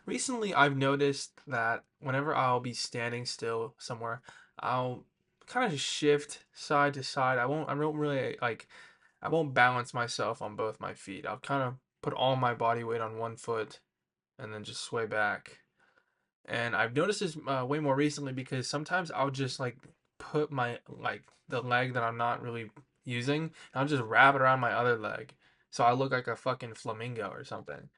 recently I've noticed that whenever I'll be standing still somewhere, I'll kind of shift side to side. I won't really I won't balance myself on both my feet. I'll kind of put all my body weight on one foot and then just sway back. And I've noticed this way more recently because sometimes I'll just like put my the leg that I'm not really using, and I'll just wrap it around my other leg, so I look like a fucking flamingo or something.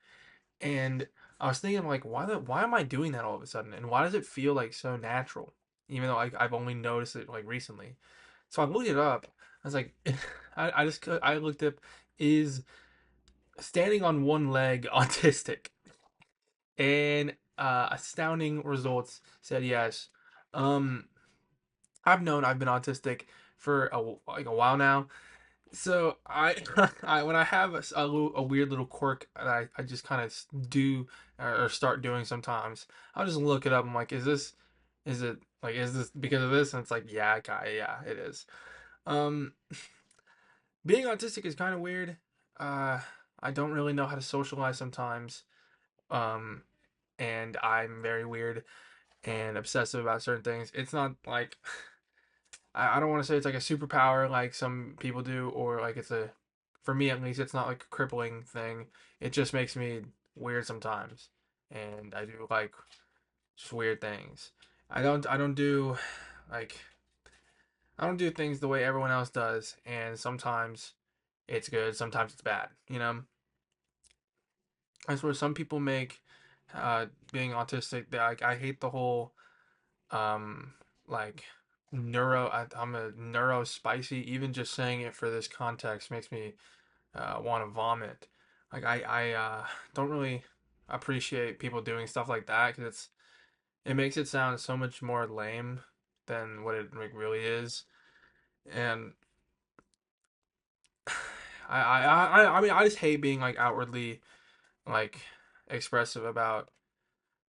And I was thinking like, why am I doing that all of a sudden, and why does it feel like so natural, even though I've only noticed it like recently. So I looked it up. I was like, I looked up, is standing on one leg autistic? And astounding results said yes. Um, I've been autistic for a while now. So I when I have a weird little quirk that I just kind of do or start doing sometimes, I'll just look it up. I'm like, is this because of this? And it's like, yeah, yeah, it is. Um, being autistic is kind of weird. Uh, I don't really know how to socialize sometimes. Um, and I'm very weird and obsessive about certain things. It's not like I don't want to say it's like a superpower like some people do, or like it's a, for me at least, it's not like a crippling thing. It just makes me weird sometimes, and I do like just weird things. I don't do like I don't do things the way everyone else does, and sometimes it's good, sometimes it's bad. You know, that's where some people make being autistic. I hate the whole um like I'm a neuro spicy. Even just saying it for this context makes me want to vomit. Like I don't really appreciate people doing stuff like that because it makes it sound so much more lame than what it like really is. And I mean, I just hate being like outwardly like expressive about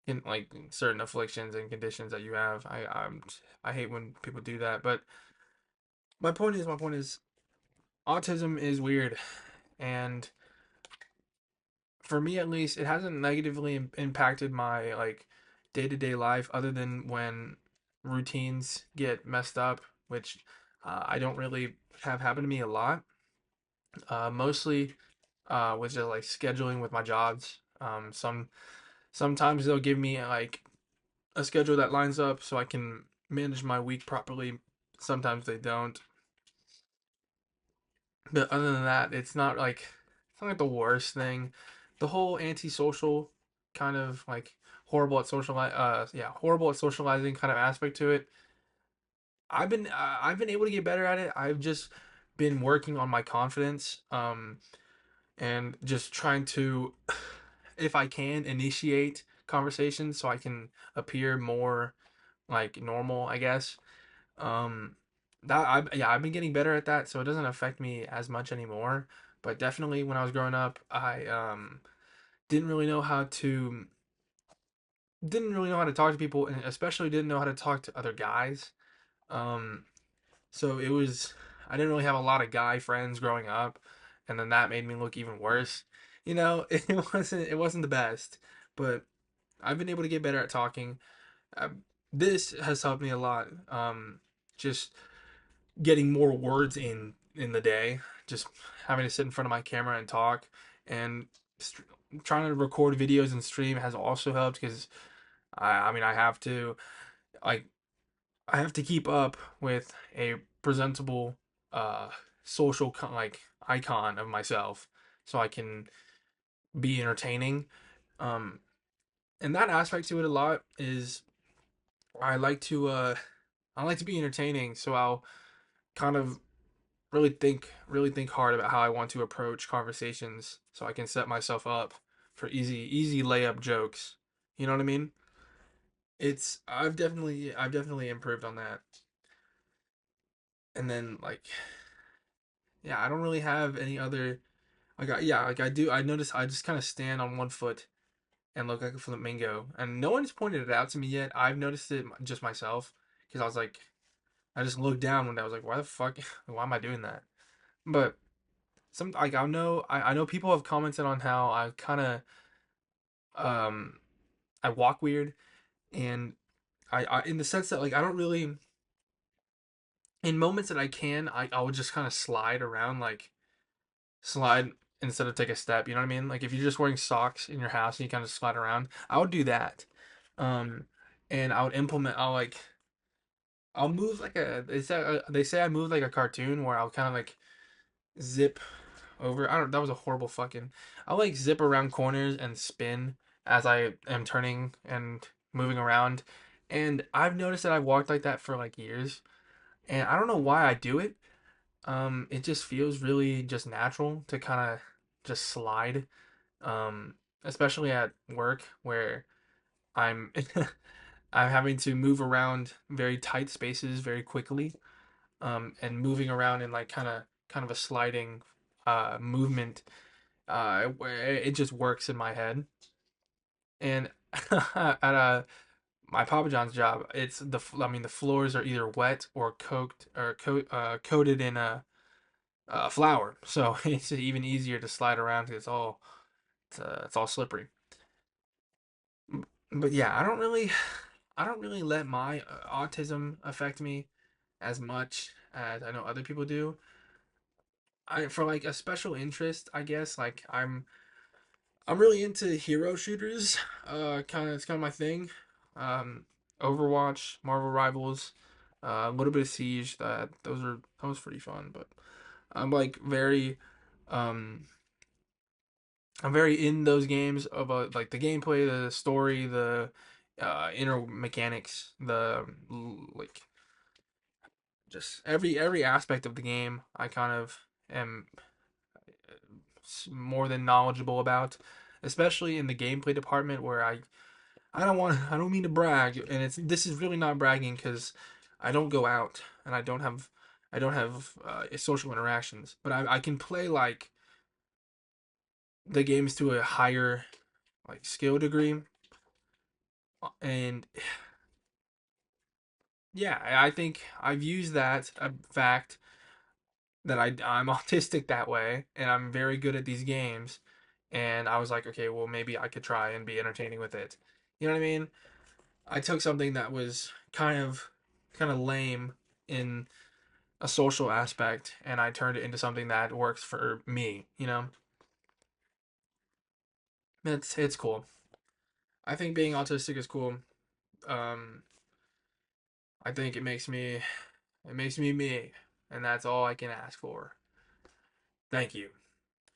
in like certain afflictions and conditions that you have. I hate when people do that. But my point is autism is weird, and for me at least, it hasn't negatively impacted my like day-to-day life other than when routines get messed up, which I don't really have happen to me a lot. Mostly with just like scheduling with my jobs. Sometimes they'll give me like a schedule that lines up so I can manage my week properly. Sometimes they don't. But other than that, it's not like the worst thing. The whole antisocial kind of like horrible at socializing kind of aspect to it. I've been able to get better at it. I've just been working on my confidence and just trying to, if I can, initiate conversations so I can appear more like normal, I guess. Um, I've been getting better at that, so it doesn't affect me as much anymore. But definitely, when I was growing up, I didn't really know how to didn't really know how to talk to people, and especially didn't know how to talk to other guys. Um, so it was I didn't really have a lot of guy friends growing up, and then that made me look even worse. You know, it wasn't the best, but I've been able to get better at talking. Uh, this has helped me a lot. Just getting more words in the day, just having to sit in front of my camera and talk, and st- trying to record videos and stream has also helped because I mean like I have to keep up with a presentable uh social like icon of myself so I can be entertaining. um and that aspect to it a lot is I like to uh I like to be entertaining, so I'll kind of really think hard about how I want to approach conversations so I can set myself up for easy layup jokes. You know what I mean? It's I've definitely improved on that. And then like yeah, I don't really have any other like I notice I just kind of stand on one foot and look like a flamingo. And no one's pointed it out to me yet. I've noticed it just myself because I was like I just looked down one day. I was like, why the fuck why am I doing that? But some like I know people have commented on how I kind of um I walk weird, and I in the sense that like I don't really in moments that I can, I would just kind of slide around, like slide instead of take a step. You know what I mean? Like if you're just wearing socks in your house and you kind of slide around, I would do that. Um, and I would implement. I'll move like a. They say I move like a cartoon where I'll kind of like zip over. I don't. That was a horrible fucking. I'll like zip around corners and spin as I am turning and moving around. And I've noticed that I've walked like that for like years, and I don't know why I do it. It just feels really just natural to kind of just slide. Um, Especially at work where I'm I'm having to move around very tight spaces very quickly. And moving around in like kind of a sliding movement. It just works in my head. And at my Papa John's job, it's I mean the floors are either wet or coated in a flour, so it's even easier to slide around because it's all slippery. But yeah, I don't really let my autism affect me as much as I know other people do. I for like a special interest, I guess. Like I'm really into hero shooters. Kind of it's kind of my thing. Um, Overwatch, Marvel Rivals, a little bit of Siege. That was pretty fun. But I'm like um, I'm very in those games about like the gameplay, the story, the inner mechanics, like just every aspect of the game. I kind of am more than knowledgeable about, especially in the gameplay department where I don't mean to brag, and it's this is really not bragging because I don't go out and I don't have social interactions, but I can play like the games to a higher like skill degree, and yeah, I think I've used that fact that I'm autistic that way, and I'm very good at these games, and I was like, okay, well maybe I could try and be entertaining with it. You know what I mean? I took something that was kind of lame in a social aspect and I turned it into something that works for me, you know? It's cool. I think being autistic is cool. Um I think it makes me me, and that's all I can ask for. Thank you.